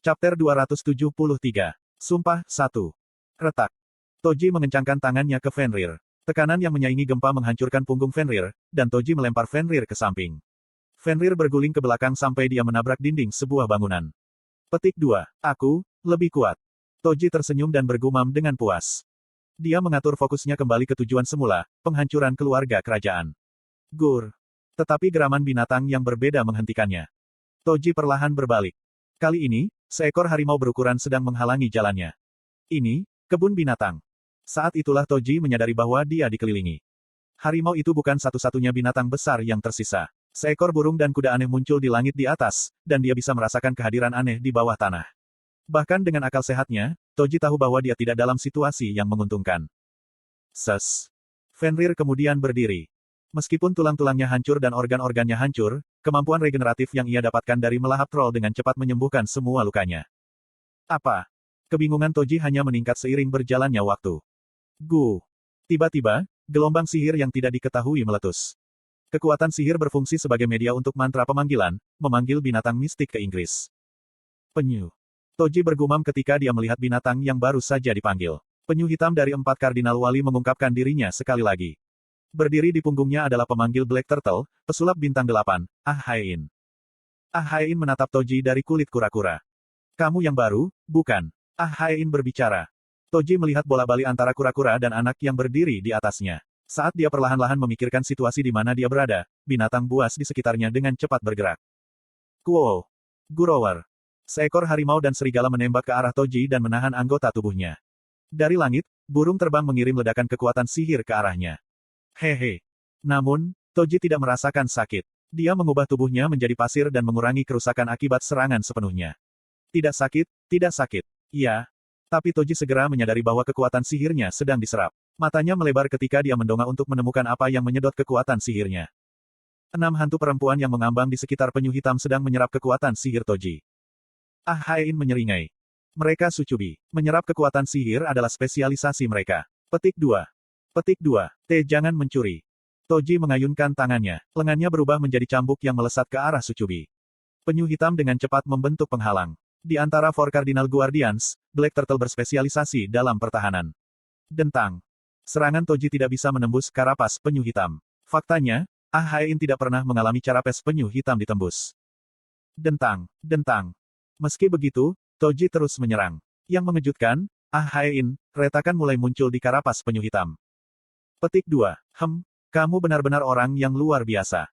Chapter 273. Sumpah 1. Retak. Toji mengencangkan tangannya ke Fenrir. Tekanan yang menyaingi gempa menghancurkan punggung Fenrir, dan Toji melempar Fenrir ke samping. Fenrir berguling ke belakang sampai dia menabrak dinding sebuah bangunan. Petik 2. Aku, lebih kuat. Toji tersenyum dan bergumam dengan puas. Dia mengatur fokusnya kembali ke tujuan semula, penghancuran keluarga kerajaan. Gur. Tetapi geraman binatang yang berbeda menghentikannya. Toji perlahan berbalik. Kali ini, seekor harimau berukuran sedang menghalangi jalannya. Ini, kebun binatang. Saat itulah Toji menyadari bahwa dia dikelilingi. Harimau itu bukan satu-satunya binatang besar yang tersisa. Seekor burung dan kuda aneh muncul di langit di atas, dan dia bisa merasakan kehadiran aneh di bawah tanah. Bahkan dengan akal sehatnya, Toji tahu bahwa dia tidak dalam situasi yang menguntungkan. Fenrir kemudian berdiri. Meskipun tulang-tulangnya hancur dan organ-organnya hancur, kemampuan regeneratif yang ia dapatkan dari melahap troll dengan cepat menyembuhkan semua lukanya. Apa? Kebingungan Toji hanya meningkat seiring berjalannya waktu. Tiba-tiba, gelombang sihir yang tidak diketahui meletus. Kekuatan sihir berfungsi sebagai media untuk mantra pemanggilan, memanggil binatang mistik ke Inggris. Penyu. Toji bergumam ketika dia melihat binatang yang baru saja dipanggil. Penyu hitam dari 4 kardinal wali mengungkapkan dirinya sekali lagi. Berdiri di punggungnya adalah pemanggil Black Turtle, pesulap bintang 8, Ah-Haein. Ah-Haein menatap Toji dari kulit kura-kura. Kamu yang baru, bukan? Ah-Haein berbicara. Toji melihat bola-bali antara kura-kura dan anak yang berdiri di atasnya. Saat dia perlahan-lahan memikirkan situasi di mana dia berada, binatang buas di sekitarnya dengan cepat bergerak. Kuo. Gurower. Seekor harimau dan serigala menembak ke arah Toji dan menahan anggota tubuhnya. Dari langit, burung terbang mengirim ledakan kekuatan sihir ke arahnya. Hehe. Namun, Toji tidak merasakan sakit. Dia mengubah tubuhnya menjadi pasir dan mengurangi kerusakan akibat serangan sepenuhnya. Tidak sakit, tidak sakit. Ya. Tapi Toji segera menyadari bahwa kekuatan sihirnya sedang diserap. Matanya melebar ketika dia mendongak untuk menemukan apa yang menyedot kekuatan sihirnya. 6 hantu perempuan yang mengambang di sekitar penyu hitam sedang menyerap kekuatan sihir Toji. Ah-Haein menyeringai. Mereka Sucubi. Menyerap kekuatan sihir adalah spesialisasi mereka. Petik 2. Petik 2. Jangan mencuri. Toji mengayunkan tangannya. Lengannya berubah menjadi cambuk yang melesat ke arah Sucubi. Penyu hitam dengan cepat membentuk penghalang. Di antara 4 Cardinal Guardians, Black Turtle berspesialisasi dalam pertahanan. Dentang. Serangan Toji tidak bisa menembus karapas penyu hitam. Faktanya, Ah-Haein tidak pernah mengalami carapes penyu hitam ditembus. Dentang. Meski begitu, Toji terus menyerang. Yang mengejutkan, Ah-Haein, retakan mulai muncul di karapas penyu hitam. Petik 2. Kamu benar-benar orang yang luar biasa.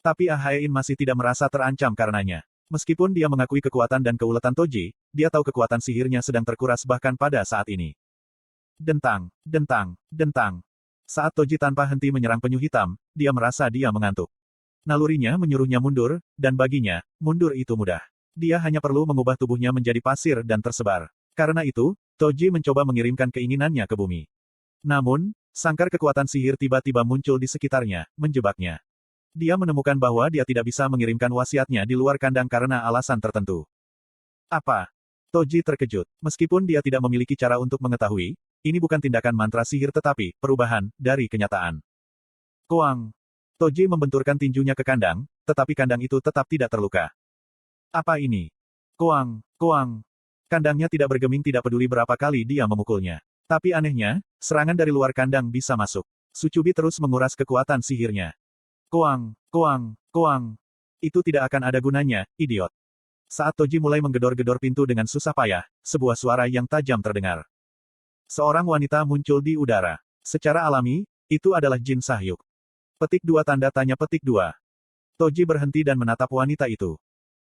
Tapi Ah-Haein masih tidak merasa terancam karenanya. Meskipun dia mengakui kekuatan dan keuletan Toji, dia tahu kekuatan sihirnya sedang terkuras bahkan pada saat ini. Dentang. Saat Toji tanpa henti menyerang penyu hitam, dia merasa dia mengantuk. Nalurinya menyuruhnya mundur, dan baginya, mundur itu mudah. Dia hanya perlu mengubah tubuhnya menjadi pasir dan tersebar. Karena itu, Toji mencoba mengirimkan keinginannya ke bumi. Namun, sangkar kekuatan sihir tiba-tiba muncul di sekitarnya, menjebaknya. Dia menemukan bahwa dia tidak bisa mengirimkan wasiatnya di luar kandang karena alasan tertentu. Apa? Toji terkejut. Meskipun dia tidak memiliki cara untuk mengetahui, ini bukan tindakan mantra sihir tetapi perubahan dari kenyataan. Koang. Toji membenturkan tinjunya ke kandang, tetapi kandang itu tetap tidak terluka. Apa ini? Koang. Kandangnya tidak bergeming tidak peduli berapa kali dia memukulnya. Tapi anehnya, serangan dari luar kandang bisa masuk. Sucubi terus menguras kekuatan sihirnya. Koang. Itu tidak akan ada gunanya, idiot. Saat Toji mulai menggedor-gedor pintu dengan susah payah, sebuah suara yang tajam terdengar. Seorang wanita muncul di udara. Secara alami, itu adalah Jin Sahyuk. Petik 2 tanda tanya petik 2. Toji berhenti dan menatap wanita itu.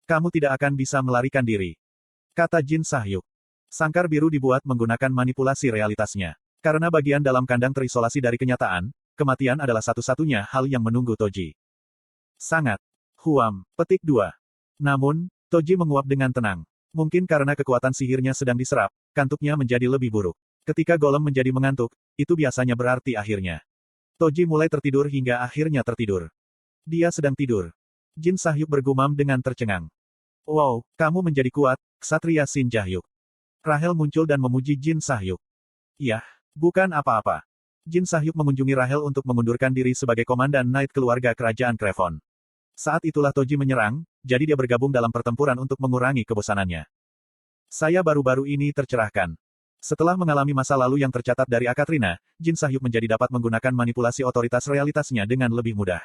Kamu tidak akan bisa melarikan diri. Kata Jin Sahyuk. Sangkar biru dibuat menggunakan manipulasi realitasnya. Karena bagian dalam kandang terisolasi dari kenyataan, kematian adalah satu-satunya hal yang menunggu Toji. Sangat. Petik 2. Namun, Toji menguap dengan tenang. Mungkin karena kekuatan sihirnya sedang diserap, kantuknya menjadi lebih buruk. Ketika golem menjadi mengantuk, itu biasanya berarti akhirnya. Toji mulai tertidur hingga akhirnya tertidur. Dia sedang tidur. Jin Sahyuk bergumam dengan tercengang. Wow, kamu menjadi kuat, Ksatria Sin Jahyuk. Rahel muncul dan memuji Jin Sahyuk. Yah, bukan apa-apa. Jin Sahyuk mengunjungi Rahel untuk mengundurkan diri sebagai komandan Knight keluarga kerajaan Krevon. Saat itulah Toji menyerang, jadi dia bergabung dalam pertempuran untuk mengurangi kebosanannya. Saya baru-baru ini tercerahkan. Setelah mengalami masa lalu yang tercatat dari Akatrina, Jin Sahyuk menjadi dapat menggunakan manipulasi otoritas realitasnya dengan lebih mudah.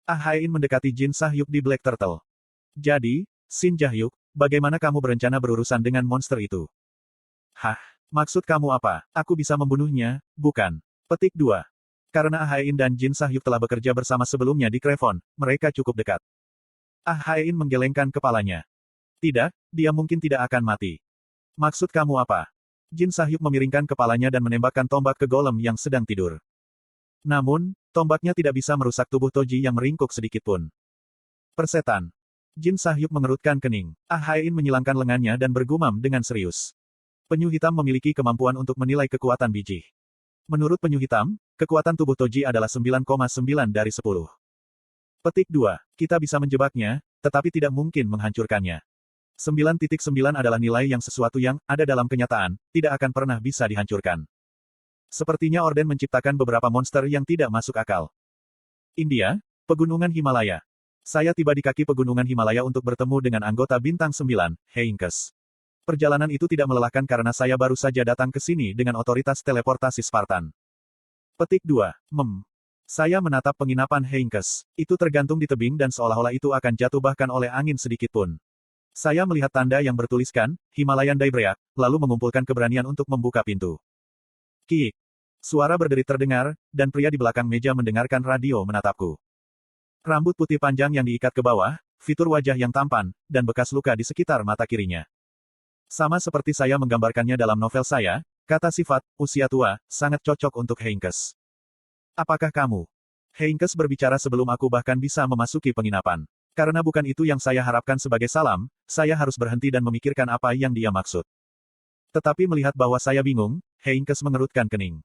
Ah Hae-in mendekati Jin Sahyuk di Black Turtle. Jadi, Shin Jae-hyuk, bagaimana kamu berencana berurusan dengan monster itu? Hah? Maksud kamu apa? Aku bisa membunuhnya, bukan? Petik 2. Karena Ah Hae-in dan Jin Sahyuk telah bekerja bersama sebelumnya di Crevon, mereka cukup dekat. Ah Hae-in menggelengkan kepalanya. Tidak, dia mungkin tidak akan mati. Maksud kamu apa? Jin Sahyuk memiringkan kepalanya dan menembakkan tombak ke golem yang sedang tidur. Namun, tombaknya tidak bisa merusak tubuh Toji yang meringkuk sedikitpun. Persetan. Jin Sahyuk mengerutkan kening. Ah Hae-in menyilangkan lengannya dan bergumam dengan serius. Penyu hitam memiliki kemampuan untuk menilai kekuatan biji. Menurut penyu hitam, kekuatan tubuh Toji adalah 9,9 dari 10. Petik 2. Kita bisa menjebaknya, tetapi tidak mungkin menghancurkannya. 9.9 adalah nilai yang sesuatu yang ada dalam kenyataan, tidak akan pernah bisa dihancurkan. Sepertinya Orden menciptakan beberapa monster yang tidak masuk akal. India, Pegunungan Himalaya. Saya tiba di kaki Pegunungan Himalaya untuk bertemu dengan anggota Bintang 9, Heinkes. Perjalanan itu tidak melelahkan karena saya baru saja datang ke sini dengan otoritas teleportasi Spartan. Petik 2. Saya menatap penginapan Heinkes. Itu tergantung di tebing dan seolah-olah itu akan jatuh bahkan oleh angin sedikitpun. Saya melihat tanda yang bertuliskan, Himalayan Daybreak, lalu mengumpulkan keberanian untuk membuka pintu. Kiik. Suara berderit terdengar, dan pria di belakang meja mendengarkan radio menatapku. Rambut putih panjang yang diikat ke bawah, fitur wajah yang tampan, dan bekas luka di sekitar mata kirinya. Sama seperti saya menggambarkannya dalam novel saya, kata sifat, usia tua, sangat cocok untuk Heinkes. Apakah kamu? Heinkes berbicara sebelum aku bahkan bisa memasuki penginapan. Karena bukan itu yang saya harapkan sebagai salam, saya harus berhenti dan memikirkan apa yang dia maksud. Tetapi melihat bahwa saya bingung, Heinkes mengerutkan kening.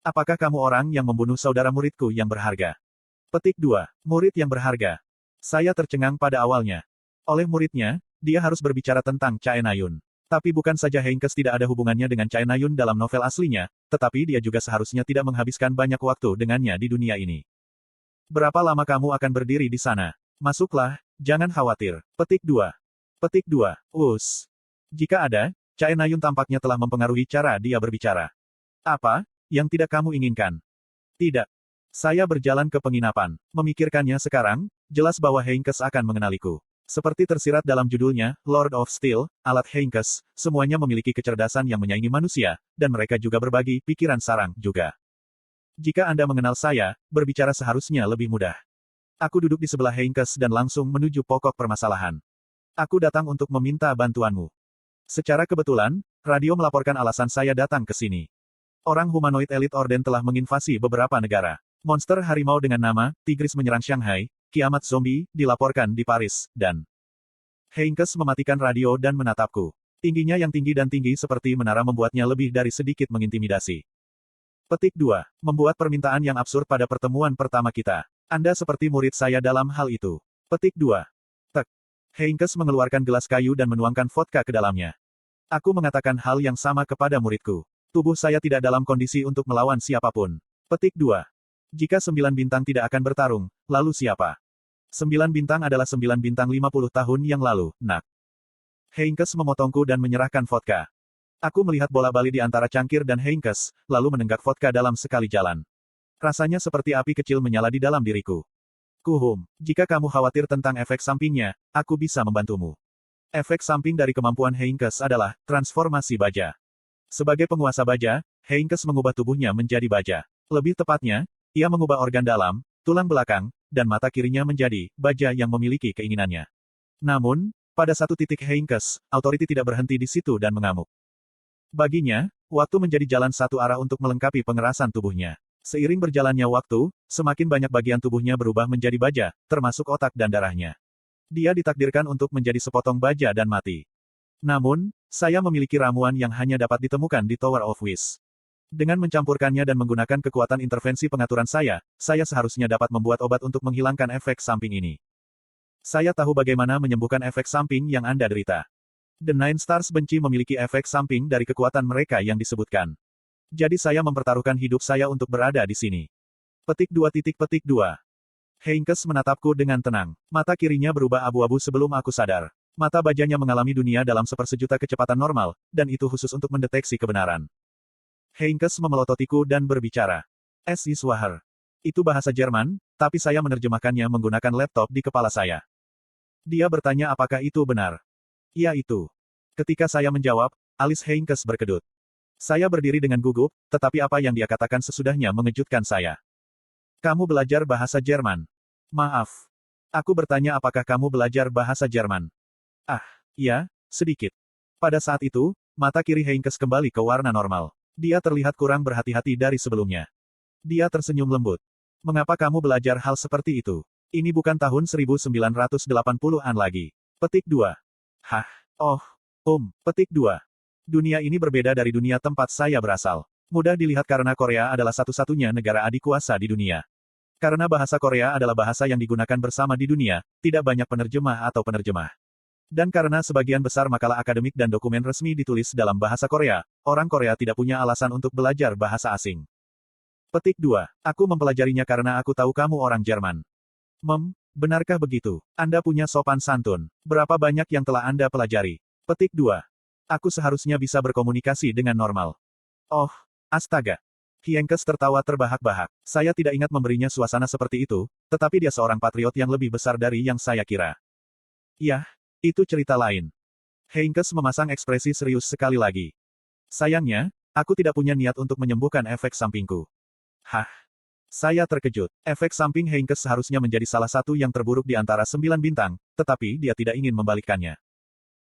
Apakah kamu orang yang membunuh saudara muridku yang berharga? Petik 2. Murid yang berharga. Saya tercengang pada awalnya. Oleh muridnya, dia harus berbicara tentang Chaenayun. Tapi bukan saja Heinkes tidak ada hubungannya dengan Chaenayun dalam novel aslinya, tetapi dia juga seharusnya tidak menghabiskan banyak waktu dengannya di dunia ini. Berapa lama kamu akan berdiri di sana? Masuklah, jangan khawatir. Petik 2. Petik 2. Jika ada, Chaenayun tampaknya telah mempengaruhi cara dia berbicara. Apa yang tidak kamu inginkan? Tidak. Saya berjalan ke penginapan. Memikirkannya sekarang, jelas bahwa Heinkes akan mengenaliku. Seperti tersirat dalam judulnya, Lord of Steel, alat Heinkes, semuanya memiliki kecerdasan yang menyaingi manusia, dan mereka juga berbagi pikiran sarang juga. Jika Anda mengenal saya, berbicara seharusnya lebih mudah. Aku duduk di sebelah Heinkes dan langsung menuju pokok permasalahan. Aku datang untuk meminta bantuanmu. Secara kebetulan, radio melaporkan alasan saya datang ke sini. Orang humanoid elit Orden telah menginvasi beberapa negara. Monster harimau dengan nama, Tigris menyerang Shanghai, kiamat zombie, dilaporkan di Paris, dan Heinkes mematikan radio dan menatapku. Tingginya yang tinggi dan tinggi seperti menara membuatnya lebih dari sedikit mengintimidasi. Petik 2. Membuat permintaan yang absurd pada pertemuan pertama kita. Anda seperti murid saya dalam hal itu. Petik 2. Tek. Heinkes mengeluarkan gelas kayu dan menuangkan vodka ke dalamnya. Aku mengatakan hal yang sama kepada muridku. Tubuh saya tidak dalam kondisi untuk melawan siapapun. Petik 2. Jika 9 bintang tidak akan bertarung, lalu siapa? 9 bintang adalah 9 bintang 50 tahun yang lalu, nak. Heinkes memotongku dan menyerahkan vodka. Aku melihat bola-bali di antara cangkir dan Heinkes, lalu menenggak vodka dalam sekali jalan. Rasanya seperti api kecil menyala di dalam diriku. Jika kamu khawatir tentang efek sampingnya, aku bisa membantumu. Efek samping dari kemampuan Heinkes adalah transformasi baja. Sebagai penguasa baja, Heinkes mengubah tubuhnya menjadi baja. Lebih tepatnya, ia mengubah organ dalam, tulang belakang, dan mata kirinya menjadi baja yang memiliki keinginannya. Namun, pada satu titik Heinkes, Authority tidak berhenti di situ dan mengamuk. Baginya, waktu menjadi jalan satu arah untuk melengkapi pengerasan tubuhnya. Seiring berjalannya waktu, semakin banyak bagian tubuhnya berubah menjadi baja, termasuk otak dan darahnya. Dia ditakdirkan untuk menjadi sepotong baja dan mati. Namun, saya memiliki ramuan yang hanya dapat ditemukan di Tower of Wish. Dengan mencampurkannya dan menggunakan kekuatan intervensi pengaturan saya seharusnya dapat membuat obat untuk menghilangkan efek samping ini. Saya tahu bagaimana menyembuhkan efek samping yang Anda derita. The Nine Stars benci memiliki efek samping dari kekuatan mereka yang disebutkan. Jadi saya mempertaruhkan hidup saya untuk berada di sini. Petik 2. Heinkes menatapku dengan tenang. Mata kirinya berubah abu-abu sebelum aku sadar. Mata bajanya mengalami dunia dalam sepersejuta kecepatan normal, dan itu khusus untuk mendeteksi kebenaran. Heinkes memelototiku dan berbicara. Es ist wahr. Itu bahasa Jerman, tapi saya menerjemahkannya menggunakan laptop di kepala saya. Dia bertanya apakah itu benar. Ya itu. Ketika saya menjawab, alis Heinkes berkedut. Saya berdiri dengan gugup, tetapi apa yang dia katakan sesudahnya mengejutkan saya. Kamu belajar bahasa Jerman. Maaf. Aku bertanya apakah kamu belajar bahasa Jerman. Ah, ya, sedikit. Pada saat itu, mata kiri Heinkes kembali ke warna normal. Dia terlihat kurang berhati-hati dari sebelumnya. Dia tersenyum lembut. Mengapa kamu belajar hal seperti itu? Ini bukan tahun 1980-an lagi. Petik 2. Hah, oh, petik 2. Dunia ini berbeda dari dunia tempat saya berasal. Mudah dilihat karena Korea adalah satu-satunya negara adikuasa di dunia. Karena bahasa Korea adalah bahasa yang digunakan bersama di dunia, tidak banyak penerjemah atau penerjemah. Dan karena sebagian besar makalah akademik dan dokumen resmi ditulis dalam bahasa Korea, orang Korea tidak punya alasan untuk belajar bahasa asing. Petik 2. Aku mempelajarinya karena aku tahu kamu orang Jerman. Benarkah begitu? Anda punya sopan santun. Berapa banyak yang telah Anda pelajari? Petik 2. Aku seharusnya bisa berkomunikasi dengan normal. Oh, astaga. Heinkes tertawa terbahak-bahak. Saya tidak ingat memberinya suasana seperti itu, tetapi dia seorang patriot yang lebih besar dari yang saya kira. Yah. Itu cerita lain. Heinkes memasang ekspresi serius sekali lagi. Sayangnya, aku tidak punya niat untuk menyembuhkan efek sampingku. Hah? Saya terkejut. Efek samping Heinkes seharusnya menjadi salah satu yang terburuk di antara 9 bintang, tetapi dia tidak ingin membalikkannya.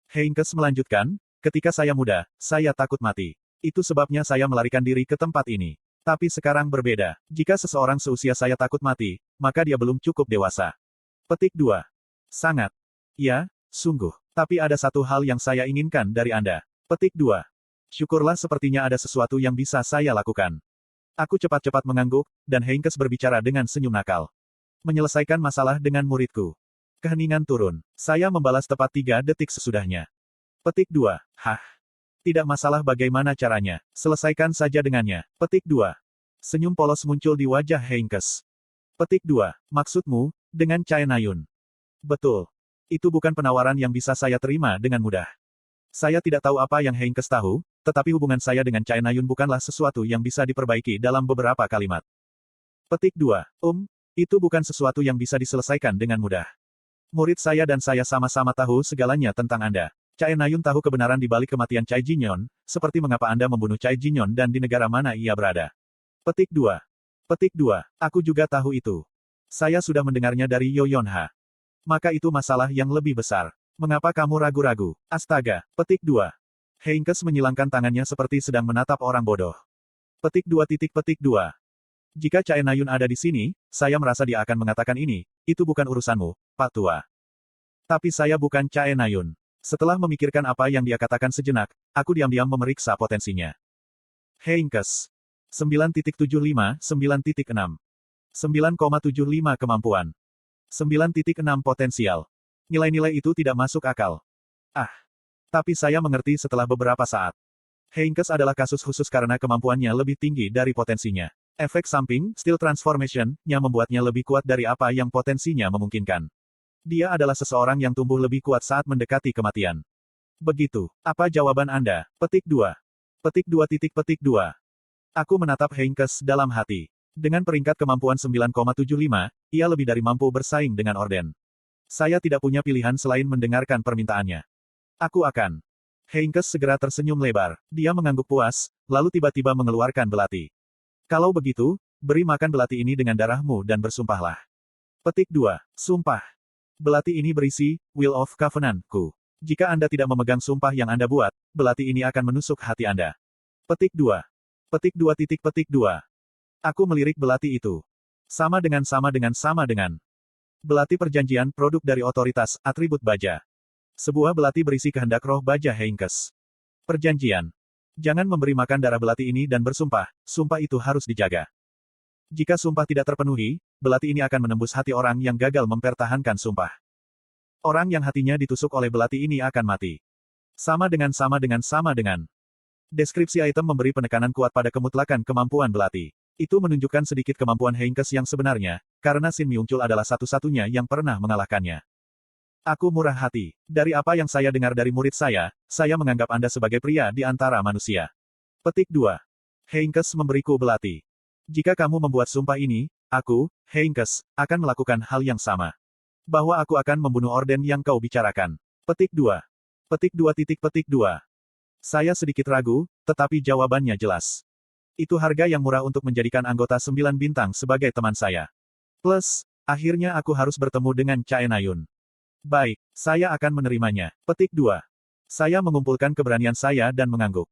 Heinkes melanjutkan, ketika saya muda, saya takut mati. Itu sebabnya saya melarikan diri ke tempat ini. Tapi sekarang berbeda. Jika seseorang seusia saya takut mati, maka dia belum cukup dewasa. Petik 2. Sangat. Ya. Sungguh. Tapi ada satu hal yang saya inginkan dari Anda. Petik 2. Syukurlah sepertinya ada sesuatu yang bisa saya lakukan. Aku cepat-cepat mengangguk, dan Heinkes berbicara dengan senyum nakal. Menyelesaikan masalah dengan muridku. Keheningan turun. Saya membalas tepat 3 detik sesudahnya. Petik 2. Hah? Tidak masalah bagaimana caranya. Selesaikan saja dengannya. Petik 2. Senyum polos muncul di wajah Heinkes. Petik 2. Maksudmu, dengan Chae Nayun. Betul. Itu bukan penawaran yang bisa saya terima dengan mudah. Saya tidak tahu apa yang Heinkes tahu, tetapi hubungan saya dengan Chae Nayun bukanlah sesuatu yang bisa diperbaiki dalam beberapa kalimat. Petik 2. Itu bukan sesuatu yang bisa diselesaikan dengan mudah. Murid saya dan saya sama-sama tahu segalanya tentang Anda. Chae Nayun tahu kebenaran di balik kematian Chai Jinyon, seperti mengapa Anda membunuh Chai Jinyon dan di negara mana ia berada. Petik 2. Petik 2. Aku juga tahu itu. Saya sudah mendengarnya dari Yo Yonha. Maka itu masalah yang lebih besar. Mengapa kamu ragu-ragu? Astaga. Petik 2. Heinkes menyilangkan tangannya seperti sedang menatap orang bodoh. Petik 2. Petik 2. Jika Chae Nayun ada di sini, saya merasa dia akan mengatakan ini, itu bukan urusanmu, Pak Tua. Tapi saya bukan Chae Nayun. Setelah memikirkan apa yang dia katakan sejenak, aku diam-diam memeriksa potensinya. Heinkes. 9.75, 9.6. 9,75 kemampuan. 9.6 potensial. Nilai-nilai itu tidak masuk akal. Tapi saya mengerti setelah beberapa saat. Heinkes adalah kasus khusus karena kemampuannya lebih tinggi dari potensinya. Efek samping, Steel Transformation-nya membuatnya lebih kuat dari apa yang potensinya memungkinkan. Dia adalah seseorang yang tumbuh lebih kuat saat mendekati kematian. Begitu. Apa jawaban Anda? Petik 2. Petik 2. Petik 2. Aku menatap Heinkes dalam hati. Dengan peringkat kemampuan 9,75, ia lebih dari mampu bersaing dengan Orden. Saya tidak punya pilihan selain mendengarkan permintaannya. Aku akan. Heinkes segera tersenyum lebar. Dia mengangguk puas, lalu tiba-tiba mengeluarkan belati. Kalau begitu, beri makan belati ini dengan darahmu dan bersumpahlah. Petik 2. Sumpah. Belati ini berisi, Will of Covenant-ku. Jika Anda tidak memegang sumpah yang Anda buat, belati ini akan menusuk hati Anda. Petik 2. Petik 2. Petik 2. Aku melirik belati itu. Sama dengan. Belati perjanjian produk dari otoritas, atribut baja. Sebuah belati berisi kehendak roh baja Heinkes. Perjanjian. Jangan memberi makan darah belati ini dan bersumpah, sumpah itu harus dijaga. Jika sumpah tidak terpenuhi, belati ini akan menembus hati orang yang gagal mempertahankan sumpah. Orang yang hatinya ditusuk oleh belati ini akan mati. Sama dengan. Deskripsi item memberi penekanan kuat pada kemutlakan kemampuan belati. Itu menunjukkan sedikit kemampuan Heinkes yang sebenarnya, karena Shin Myung-chul adalah satu-satunya yang pernah mengalahkannya. Aku murah hati. Dari apa yang saya dengar dari murid saya menganggap Anda sebagai pria di antara manusia. Petik 2. Heinkes memberiku belati. Jika kamu membuat sumpah ini, aku, Heinkes, akan melakukan hal yang sama. Bahwa aku akan membunuh orden yang kau bicarakan. Petik 2. Petik 2. Saya sedikit ragu, tetapi jawabannya jelas. Itu harga yang murah untuk menjadikan anggota 9 bintang sebagai teman saya. Plus, akhirnya aku harus bertemu dengan Chaenayun. Baik, saya akan menerimanya. Petik 2. Saya mengumpulkan keberanian saya dan mengangguk.